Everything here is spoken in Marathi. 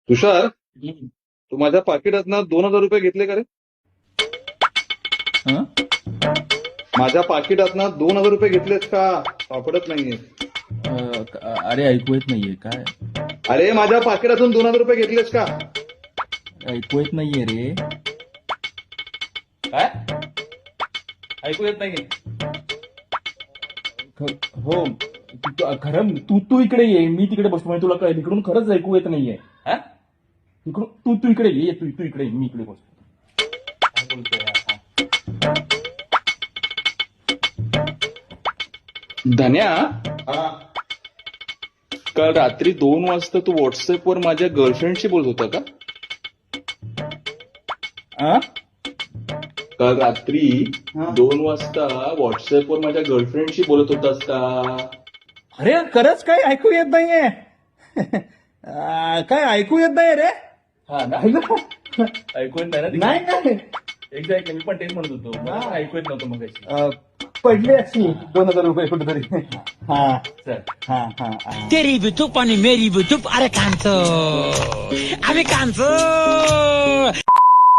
तुषार, तू माझ्या पाकिटातनं 2,000 रुपये घेतले का रे? हं? माझ्या पाकिटातनं 2,000 रुपये घेतलेस का? सापडत नाहीये. अरे ऐकू येत नाहीये काय? अरे माझ्या पाकिटातून 2,000 रुपये घेतलेस का? ऐकू येत नाहीये रे. काय ऐकू येत नाहीये? हो खरं तू इकडे ये, मी तिकडे बसतो म्हणजे तुला कळेल. इकडून खरंच ऐकू येत नाहीये. हा? इकडून तू इकडे ये, तू इकडे ये, मी इकडे बसतो. काय बोलतोय हा? धन्या, हा. काल रात्री 2 वाजता तू व्हॉट्सअपवर माझ्या गर्लफ्रेंडशी बोलत होता का? आ? काल रात्री 2 वाजता व्हॉट्सअपवर माझ्या गर्लफ्रेंडशी बोलत होतास का? अरे खरंच काय ऐकू येत नाहीये. काय ऐकू येत नाही रे. हा ना? ऐकू येत नाही ना? नाही एक्झॅक्टली, मी पण तेच म्हणत होतो. मला ऐकू येत नव्हतं मग. पडले असती 2,000 रुपये कुठेतरी. हा चल. हा हा तेरी भी चुप आणि मेरी भी चुप. अरे कांचो आम्ही कांचो